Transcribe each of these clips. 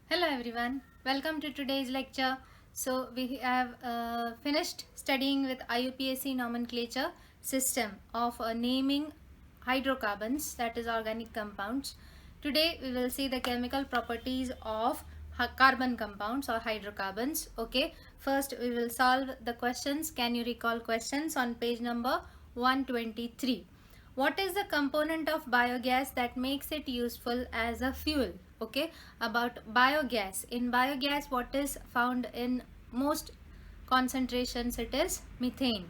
Hello everyone, welcome to today's lecture. So we have finished studying with IUPAC nomenclature system of naming hydrocarbons, that is organic compounds. Today we will see the chemical properties of carbon compounds or hydrocarbons. Okay, first we will solve the questions. Can you recall questions on page number 123? What is the component of biogas that makes it useful as a fuel? Okay, about biogas. In biogas, what is found in most concentrations? It is methane.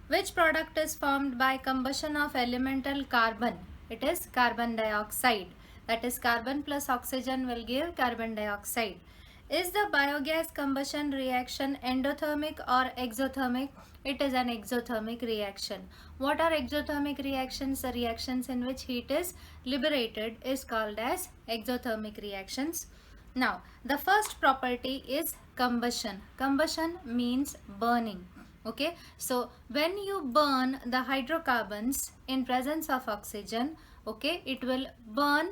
Which product is formed by combustion of elemental carbon? It is carbon dioxide. That is, carbon plus oxygen will give carbon dioxide. Is the biogas combustion reaction endothermic or exothermic? It is an exothermic reaction. What are exothermic reactions? The reactions in which heat is liberated is called as exothermic reactions. Now, the first property is combustion. Combustion means burning. Okay, so when you burn the hydrocarbons in presence of oxygen, okay, it will burn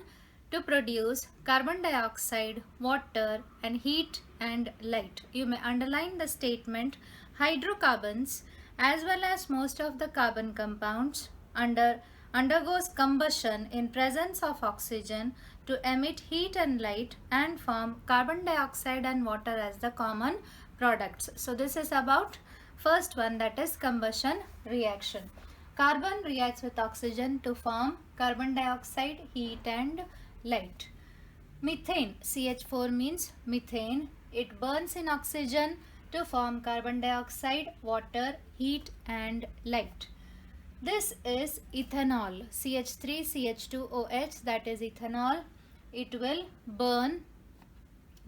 to produce carbon dioxide, water and heat and light. You may underline the statement hydrocarbons as well as most of the carbon compounds undergoes combustion in presence of oxygen to emit heat and light and form carbon dioxide and water as the common products. So this is about first one, that is combustion reaction. Carbon reacts with oxygen to form carbon dioxide, heat and light. Methane, CH4 means methane. It burns in oxygen to form carbon dioxide, water, heat and light. This is ethanol, CH3CH2OH, that is ethanol. It will burn,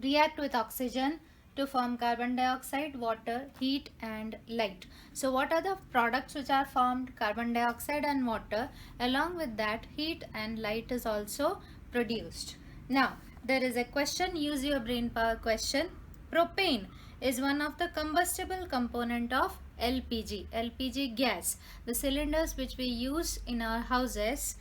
react with oxygen to form carbon dioxide, water, heat and light. So what are the products which are formed? Carbon dioxide and water. Along with that, heat and light is also produced. Now there is a question, use your brain power question. Propane is one of the combustible component of LPG. LPG gas, the cylinders which we use in our houses.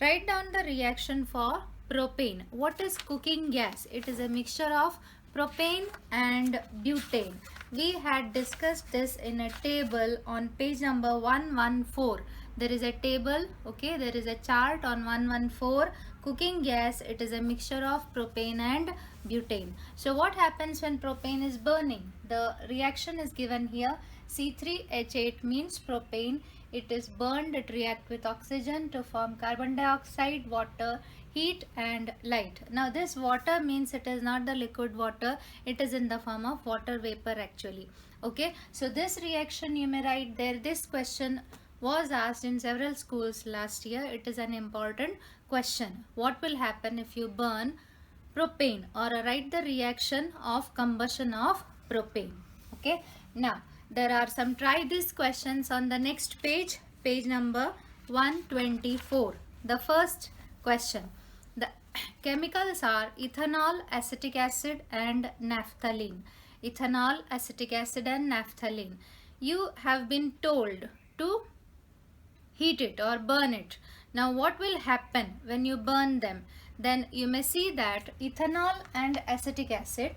Write down the reaction for propane. What is cooking gas? It is a mixture of propane and butane. We had discussed this in a table on page number 114. There is a table, okay, there is a chart on 114. Cooking gas, it is a mixture of propane and butane. So what happens when propane is burning? The reaction is given here. C3H8 means propane. It is burned, it reacts with oxygen to form carbon dioxide, water, heat and light. Now this water means it is not the liquid water, it is in the form of water vapor actually. Okay, so this reaction you may write there. This question was asked in several schools last year. It is an important question. What will happen if you burn propane, or write the reaction of combustion of propane? Okay, now there are some try these questions on the next page, page number 124. The first question, the chemicals are ethanol, acetic acid and naphthalene. Ethanol, acetic acid and naphthalene. You have been told to heat it or burn it. Now what will happen when you burn them? Then you may see that ethanol and acetic acid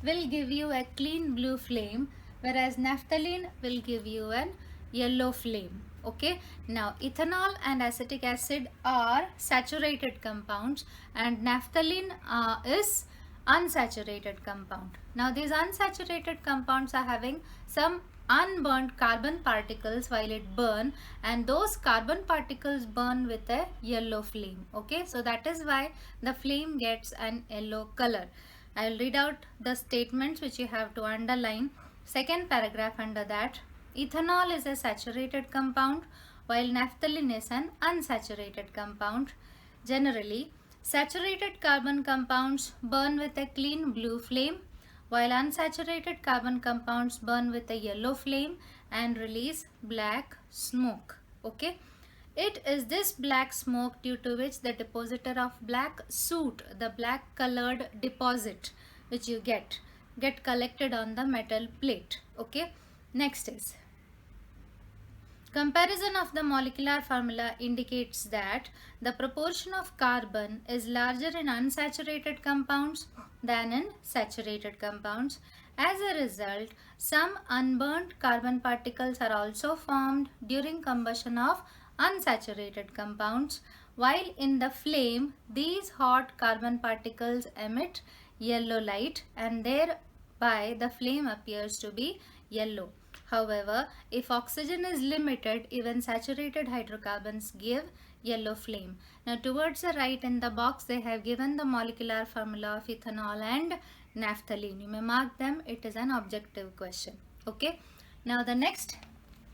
will give you a clean blue flame, whereas naphthalene will give you an yellow flame. Okay, now ethanol and acetic acid are saturated compounds and naphthalene is unsaturated compound. Now these unsaturated compounds are having some unburnt carbon particles while it burn, and those carbon particles burn with a yellow flame. Okay, so that is why the flame gets an yellow color. I will read out the statements which you have to underline. Second paragraph under that, ethanol is a saturated compound while naphthalene is an unsaturated compound. Generally, saturated carbon compounds burn with a clean blue flame, while unsaturated carbon compounds burn with a yellow flame and release black smoke. Okay, it is this black smoke due to which the depositor of black soot, the black colored deposit which you get collected on the metal plate. Okay, next is Comparison of the molecular formula indicates that the proportion of carbon is larger in unsaturated compounds than in saturated compounds. As a result, some unburnt carbon particles are also formed during combustion of unsaturated compounds, while in the flame, these hot carbon particles emit yellow light and thereby the flame appears to be yellow. However, if oxygen is limited, even saturated hydrocarbons give yellow flame. Now towards the right in the box they have given the molecular formula of ethanol and naphthalene. You may mark them, it is an objective question. Okay. Now the next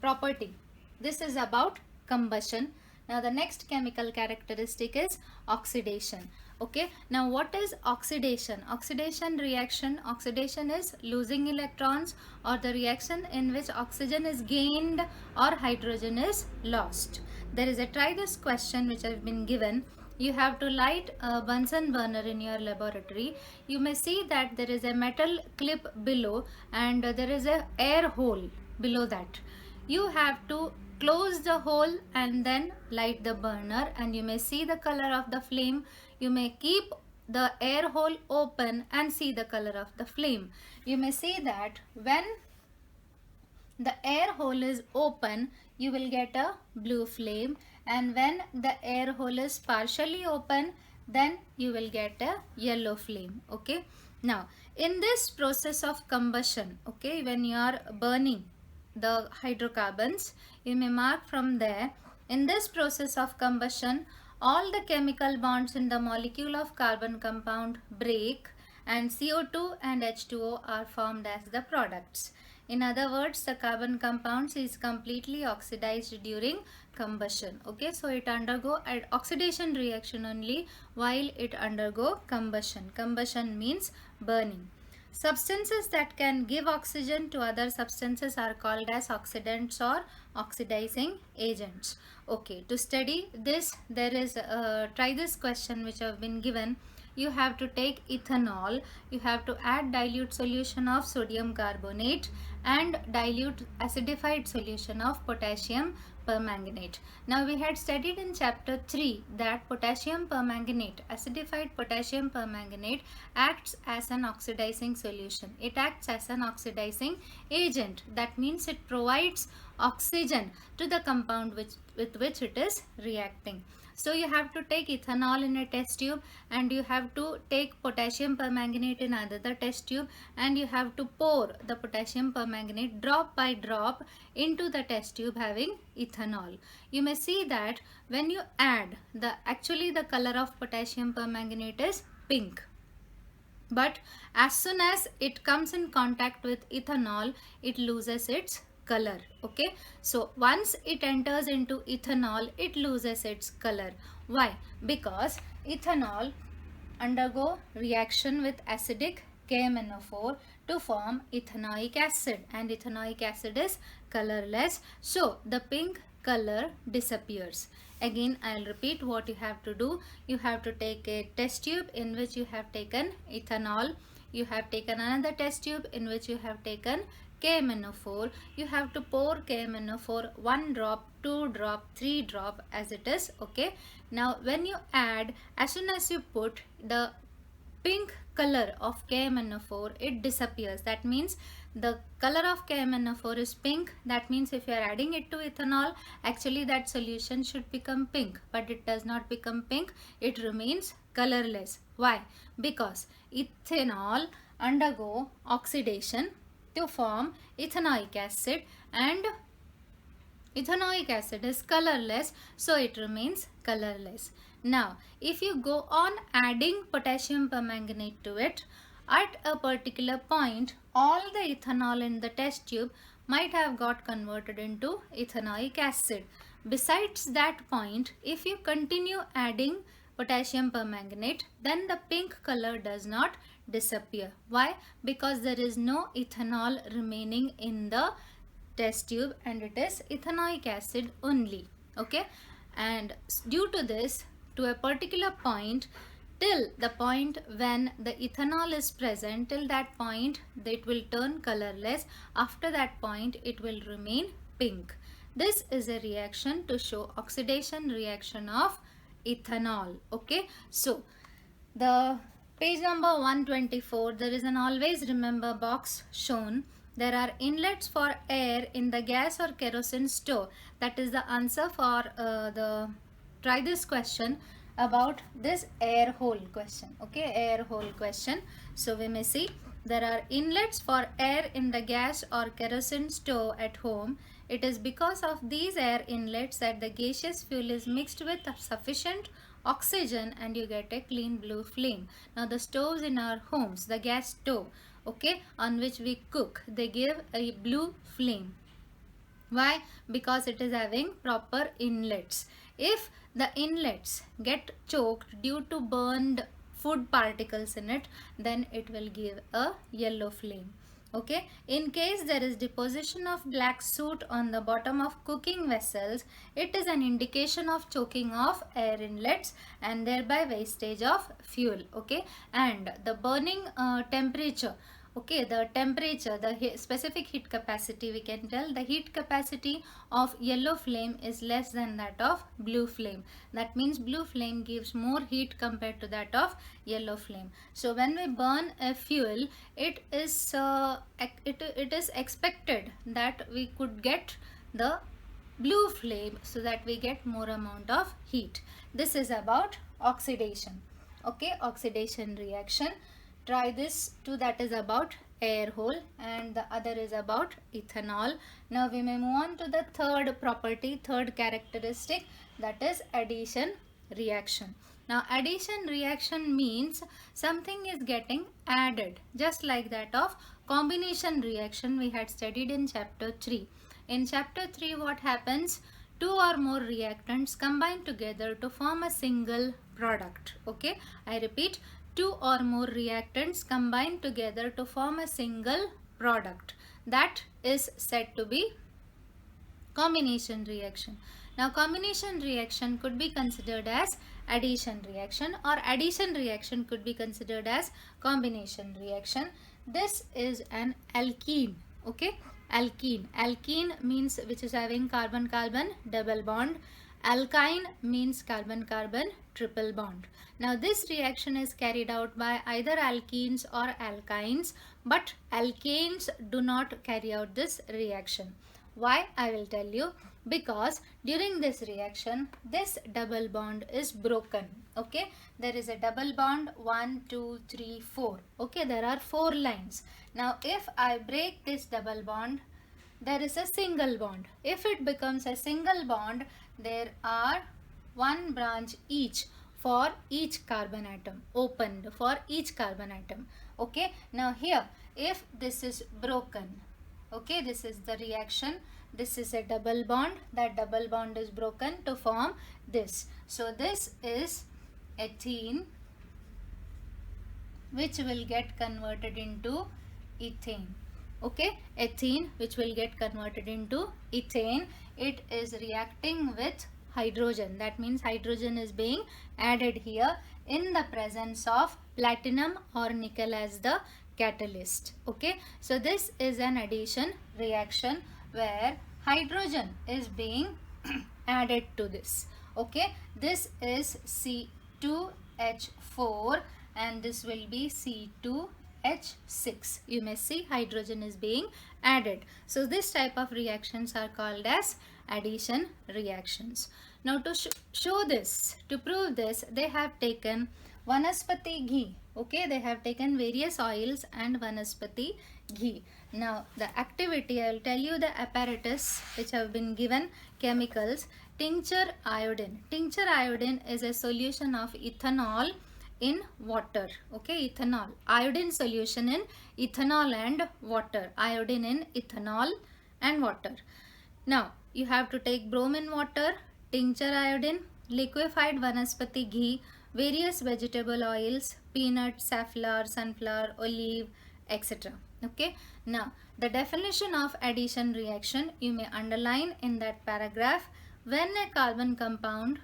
property. This is about combustion. Now the next chemical characteristic is oxidation. Okay, now what is oxidation? Oxidation reaction. Oxidation is losing electrons or the reaction in which oxygen is gained or hydrogen is lost. There is a try this question which has been given. You have to light a Bunsen burner in your laboratory. You may see that there is a metal clip below and there is a air hole below that. You have to close the hole and then light the burner, and you may see the color of the flame. You may keep the air hole open and see the color of the flame. You may see that when the air hole is open, you will get a blue flame, and when the air hole is partially open, then you will get a yellow flame. Okay. Now in this process of combustion, okay, when you are burning the hydrocarbons, you may mark from there. In this process of combustion, all the chemical bonds in the molecule of carbon compound break and CO2 and H2O are formed as the products. In other words, the carbon compounds is completely oxidized during combustion. Okay, so it undergo an oxidation reaction only while it undergo combustion. Combustion means burning. Substances that can give oxygen to other substances are called as oxidants or oxidizing agents. Okay, to study this, there is try this question which have been given. You have to take ethanol, you have to add dilute solution of sodium carbonate and dilute acidified solution of potassium permanganate. Now we had studied in chapter 3 that potassium permanganate, acidified potassium permanganate acts as an oxidizing solution. It acts as an oxidizing agent. That means it provides oxygen to the compound with which it is reacting. So you have to take ethanol in a test tube and you have to take potassium permanganate in another test tube and you have to pour the potassium permanganate drop by drop into the test tube having ethanol. You may see that when you add actually the color of potassium permanganate is pink. But as soon as it comes in contact with ethanol, it loses its color. Okay, so once it enters into ethanol, it loses its color. Why? Because ethanol undergo reaction with acidic KMNO4 to form ethanoic acid, and ethanoic acid is colorless, so the pink color disappears. Again, I'll repeat what you have to do. You have to take a test tube in which you have taken ethanol. You have taken another test tube in which you have taken KMNO4. You have to pour KMNO4 1 drop, 2 drop, 3 drop as it is. Okay. Now when you add, as soon as you put the pink color of KMNO4, it disappears. That means the color of KMNO4 is pink. That means if you are adding it to ethanol, actually that solution should become pink, but it does not become pink. It remains colorless. Why? Because ethanol undergo oxidation to form ethanoic acid, and ethanoic acid is colorless, so it remains colorless. Now if you go on adding potassium permanganate to it, at a particular point all the ethanol in the test tube might have got converted into ethanoic acid. Besides that point, if you continue adding potassium permanganate, then the pink color does not disappear. Why? Because there is no ethanol remaining in the test tube and it is ethanoic acid only. Okay, and due to this, to a particular point, till the point when the ethanol is present, till that point it will turn colorless. After that point it will remain pink. This is a reaction to show oxidation reaction of ethanol. Okay, so the page number 124, there is an always remember box shown. There are inlets for air in the gas or kerosene stove. That is the answer for try this question about this air hole question. Okay, air hole question. So we may see there are inlets for air in the gas or kerosene stove at home. It is because of these air inlets that the gaseous fuel is mixed with sufficient oxygen and you get a clean blue flame. Now the stoves in our homes, the gas stove, okay, on which we cook, they give a blue flame. Why? Because it is having proper inlets. If the inlets get choked due to burned food particles in it, then it will give a yellow flame. Okay, in case there is deposition of black soot on the bottom of cooking vessels, it is an indication of choking of air inlets and thereby wastage of fuel. Okay, and the burning temperature, okay, the temperature, the specific heat capacity, we can tell the heat capacity of yellow flame is less than that of blue flame. That means blue flame gives more heat compared to that of yellow flame. So when we burn a fuel, it is expected that we could get the blue flame so that we get more amount of heat. This is about oxidation. Okay, oxidation reaction. Try this too, that is about air hole, and the other is about ethanol. Now we may move on to the third property, third characteristic, that is addition reaction. Now addition reaction means something is getting added, just like that of combination reaction we had studied in chapter 3. In chapter 3 what happens? Two or more reactants combine together to form a single product. Okay, I repeat, two or more reactants combine together to form a single product. That is said to be combination reaction. Now combination reaction could be considered as addition reaction, or addition reaction could be considered as combination reaction. This is an alkene. Okay, alkene. Alkene means which is having carbon-carbon double bond. Alkyne means carbon-carbon triple bond. Now this reaction is carried out by either alkenes or alkynes, but alkanes do not carry out this reaction. Why? I will tell you. Because during this reaction, this double bond is broken. Okay, there is a double bond 1, 2, 3, 4. Okay, there are 4 lines. Now if I break this double bond, there is a single bond. If it becomes a single bond, there are one branch each for each carbon atom, opened for each carbon atom. Okay, now here if this is broken, okay, this is the reaction, this is a double bond, that double bond is broken to form this. So this is ethene, which will get converted into ethane. Okay, ethene which will get converted into ethane. It is reacting with hydrogen. That means hydrogen is being added here in the presence of platinum or nickel as the catalyst. Okay, so this is an addition reaction where hydrogen is being added to this. Okay, this is C2H4 and this will be C2H6. You may see hydrogen is being added. So this type of reactions are called as addition reactions. Now to show this, to prove this, they have taken Vanaspati ghee. Okay, they have taken various oils and Vanaspati ghee. Now the activity, I will tell you the apparatus which have been given. Chemicals, tincture iodine. Tincture iodine is a solution of ethanol in water. Okay, ethanol, iodine solution in ethanol and water, iodine in ethanol and water. Now you have to take bromine water, tincture iodine, liquefied Vanaspati ghee, various vegetable oils, peanut, safflower, sunflower, olive, etc. Okay, now the definition of addition reaction you may underline in that paragraph. When a carbon compound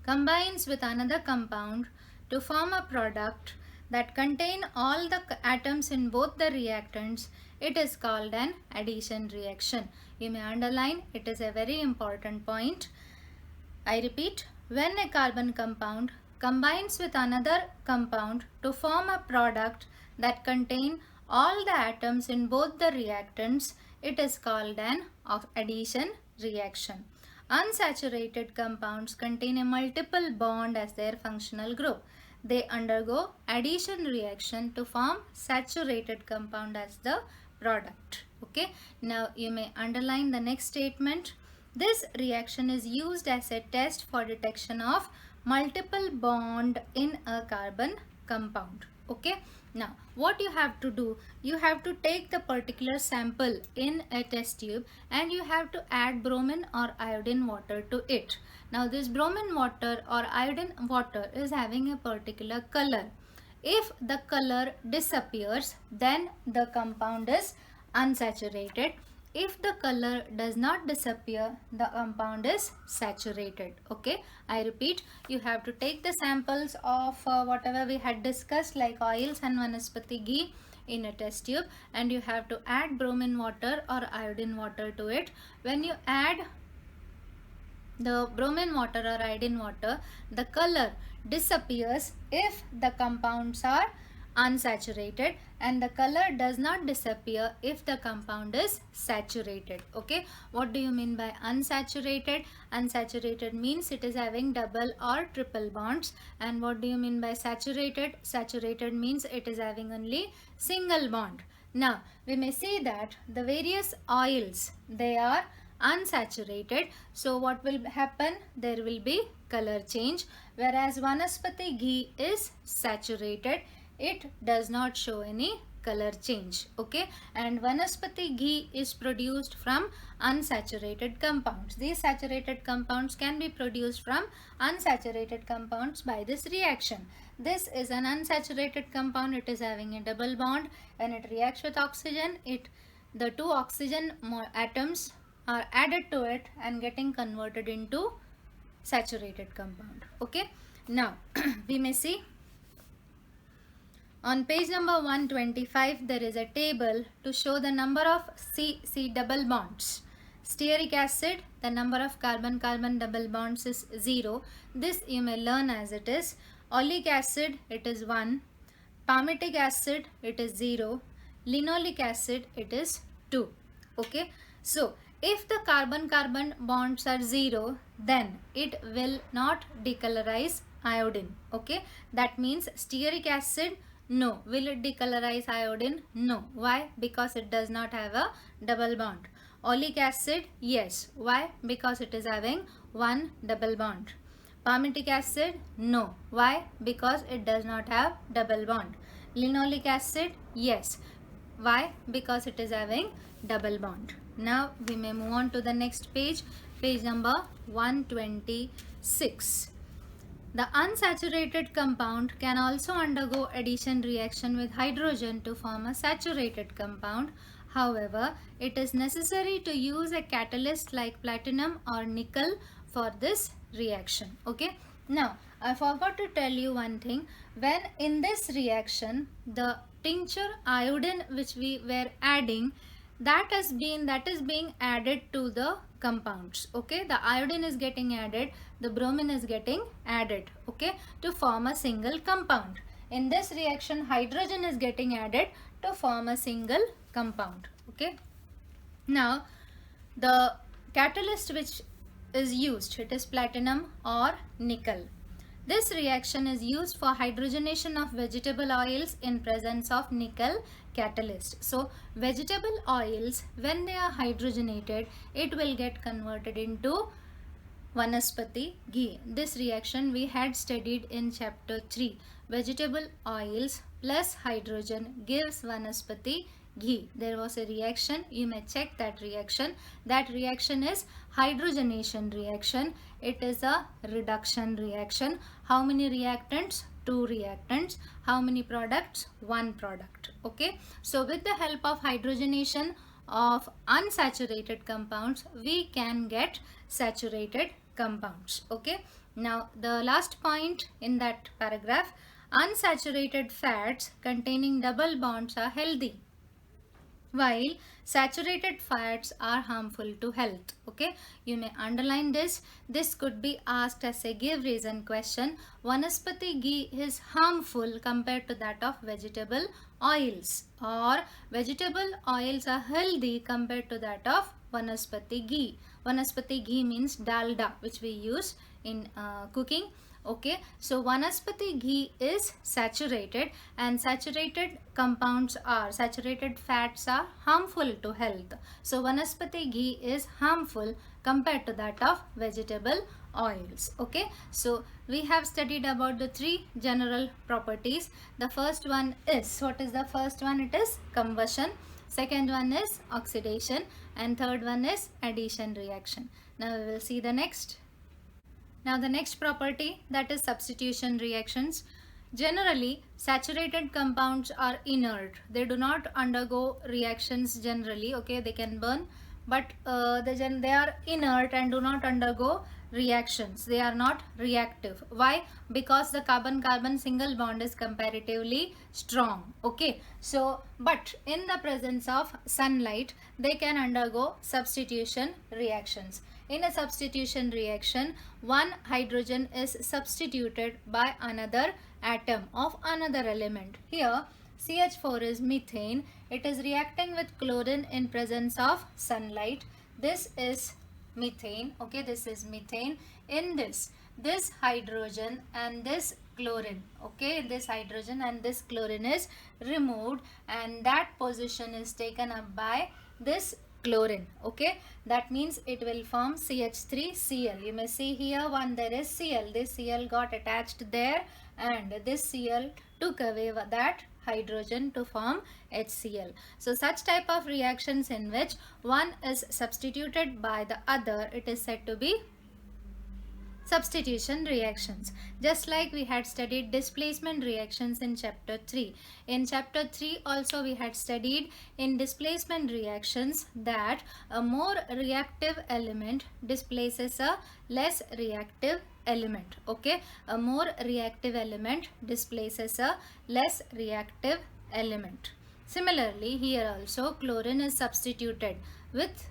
combines with another compound to form a product that contain all the atoms in both the reactants, it is called an addition reaction. You may underline, it is a very important point. I repeat, when a carbon compound combines with another compound to form a product that contain all the atoms in both the reactants, it is called an addition reaction. Unsaturated compounds contain a multiple bond as their functional group. They undergo addition reaction to form saturated compound as the product. Okay, now you may underline the next statement. This reaction is used as a test for detection of multiple bond in a carbon compound. Okay, now what you have to do, you have to take the particular sample in a test tube and you have to add bromine or iodine water to it. Now this bromine water or iodine water is having a particular color. If the color disappears, then the compound is unsaturated. If the color does not disappear, the compound is saturated. Okay, I repeat, you have to take the samples of whatever we had discussed, like oils and vanaspati ghee, in a test tube, and you have to add bromine water or iodine water to it. When you add the bromine water or iodine water, the color disappears if the compounds are unsaturated, and the color does not disappear if the compound is saturated. Okay, what do you mean by unsaturated? Unsaturated means it is having double or triple bonds. And what do you mean by saturated? Saturated means it is having only single bond. Now we may see that the various oils, they are unsaturated, so what will happen? There will be color change, whereas vanaspati ghee is saturated, it does not show any color change. Okay, and vanaspati ghee is produced from unsaturated compounds. These saturated compounds can be produced from unsaturated compounds by this reaction. This is an unsaturated compound, it is having a double bond. When it reacts with oxygen, the two oxygen atoms are added to it and getting converted into saturated compound. Okay, now we may see on page number 125, there is a table to show the number of C double bonds. Stearic acid, the number of carbon-carbon double bonds is 0. This you may learn as it is. Oleic acid, it is 1. Palmitic acid, it is 0. Linoleic acid, it is 2. Okay, so if the carbon-carbon bonds are 0, then it will not decolorize iodine. Okay, that means stearic acid, no. Will it decolorize iodine? No. Why? Because it does not have a double bond. Oleic acid, yes. Why? Because it is having one double bond. Palmitic acid, no. Why? Because it does not have double bond. Linoleic acid, yes. Why? Because it is having double bond. Now we may move on to the next page, page number 126. The unsaturated compound can also undergo addition reaction with hydrogen to form a saturated compound. However, it is necessary to use a catalyst like platinum or nickel for this reaction. Okay. Now, I forgot to tell you one thing. When in this reaction, the tincture iodine which we were adding, that is being added to the compounds. Okay, the iodine is getting added, the bromine is getting added, okay, to form a single compound. In this reaction, hydrogen is getting added to form a single compound. Okay, now the catalyst which is used, it is platinum or nickel. This reaction is used for hydrogenation of vegetable oils in presence of nickel catalyst. So vegetable oils, when they are hydrogenated, it will get converted into vanaspati ghee. This reaction we had studied in chapter 3. Vegetable oils plus hydrogen gives vanaspati ghee. There was a reaction, you may check that reaction. That reaction is hydrogenation reaction. It is a reduction reaction. How many reactants? 2 reactants. How many products? 1 product. Okay, so with the help of hydrogenation of unsaturated compounds, we can get saturated compounds. Okay, now the last point in that paragraph, unsaturated fats containing double bonds are healthy. while saturated fats are harmful to health. Okay, you may underline this. This could be asked as a give reason question. Vanaspati ghee is harmful compared to that of vegetable oils, or vegetable oils are healthy compared to that of vanaspati ghee. Vanaspati ghee means dalda, which we use in cooking. Okay, so vanaspati ghee is saturated, and saturated fats are harmful to health. So vanaspati ghee is harmful compared to that of vegetable oils. Okay, so we have studied about the three general properties. The first one is, what is the first one? It is combustion. Second one is oxidation, and third one is addition reaction. Now we will see the next. Now the next property, that is substitution reactions. Generally, saturated compounds are inert. They do not undergo reactions generally. Okay, they can burn, but they are inert and do not undergo reactions. They are not reactive. Why? Because the carbon-carbon single bond is comparatively strong. Okay, so but in the presence of sunlight, they can undergo substitution reactions. In a substitution reaction, one hydrogen is substituted by another atom of another element. Here CH4 is methane. It is reacting with chlorine in presence of sunlight. This is methane. Okay, this is methane. In this hydrogen and this chlorine, okay, this hydrogen and this chlorine is removed, and that position is taken up by this chlorine. Okay, that means it will form CH3Cl. You may see here there is Cl. This Cl got attached there, and this Cl took away that hydrogen to form HCl. So such type of reactions in which one is substituted by the other, it is said to be substitution reactions. Just like we had studied displacement reactions in chapter 3. In chapter 3 also we had studied in displacement reactions that a more reactive element displaces a less reactive element. Okay, a more reactive element displaces a less reactive element. Similarly, here also chlorine is substituted with,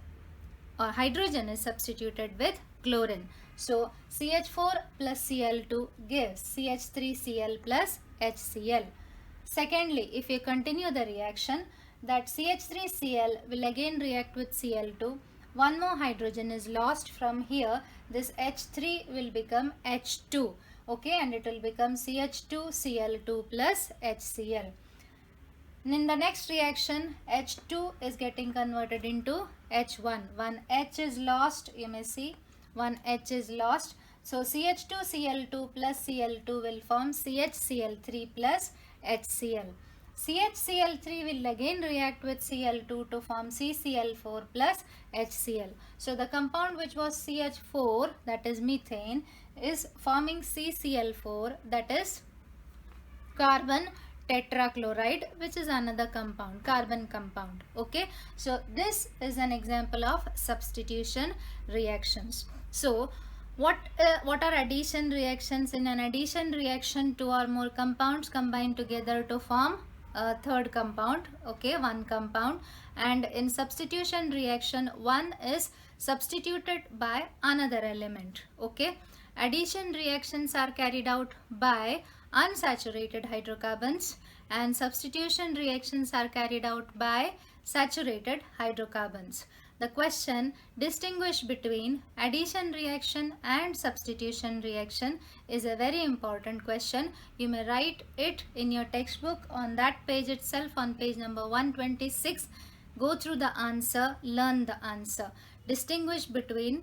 or hydrogen is substituted with chlorine. So CH4 plus Cl2 gives CH3Cl plus HCl. Secondly, if you continue the reaction, that CH3Cl will again react with Cl2. One more hydrogen is lost from here. This H3 will become H2. Okay, and it will become CH2Cl2 plus HCl. In the next reaction, H2 is getting converted into H1. One H is lost. You may see one H is lost. So CH2Cl2 plus Cl2 will form CHCl3 plus HCl. CHCl3 will again react with Cl2 to form CCl4 plus HCl. So the compound which was CH4, that is methane, is forming CCl4, that is carbon tetrachloride, which is another compound, carbon compound. Okay, so this is an example of substitution reactions. So what are addition reactions? In an addition reaction, two or more compounds combine together to form a third compound. Okay, one compound. And in substitution reaction, one is substituted by another element. Okay, addition reactions are carried out by unsaturated hydrocarbons, and substitution reactions are carried out by saturated hydrocarbons. The question, distinguish between addition reaction and substitution reaction, is a very important question. You may write it in your textbook on that page itself, on page number 126. Go through the answer, learn the answer. Distinguish between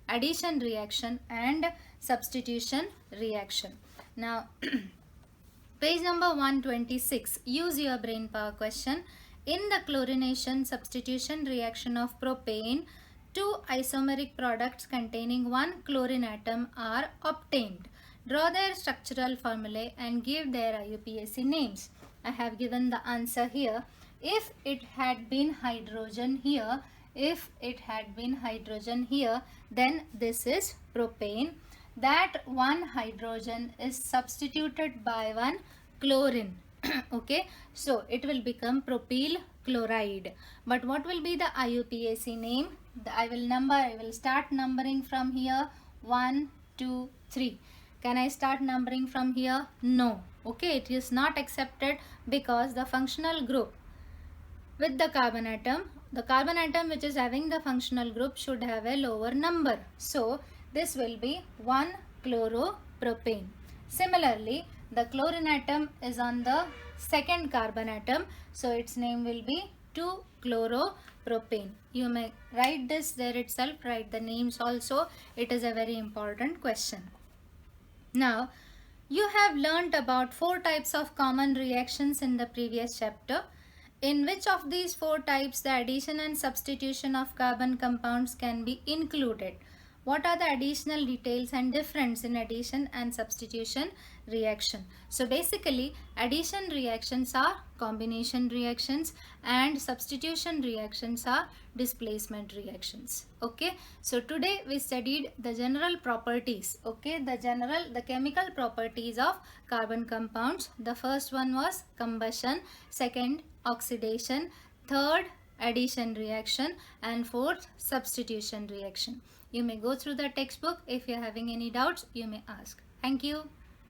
addition reaction and substitution reaction. Now, page number 126, use your brain power question. In the chlorination substitution reaction of propane, two isomeric products containing one chlorine atom are obtained. Draw their structural formulae and give their IUPAC names. I have given the answer here. If it had been hydrogen here, then this is propane. That one hydrogen is substituted by one chlorine. Okay, so it will become propyl chloride. But what will be the IUPAC name? I will start numbering from here. 1, 2, 3. Can I start numbering from here? No. Okay, it is not accepted because the functional group with the carbon atom which is having the functional group should have a lower number. So this will be 1 chloropropane. Similarly, the chlorine atom is on the second carbon atom. So its name will be 2 chloropropane. You may write this there itself, write the names also. It is a very important question. Now, you have learnt about 4 types of common reactions in the previous chapter. In which of these 4 types the addition and substitution of carbon compounds can be included? What are the additional details and difference in addition and substitution reaction? So basically, addition reactions are combination reactions and substitution reactions are displacement reactions. Okay, so today we studied the general properties. Okay, the chemical properties of carbon compounds. The first one was combustion, second oxidation, third addition reaction, and fourth substitution reaction. You may go through the textbook. If you are having any doubts, you may ask. Thank you.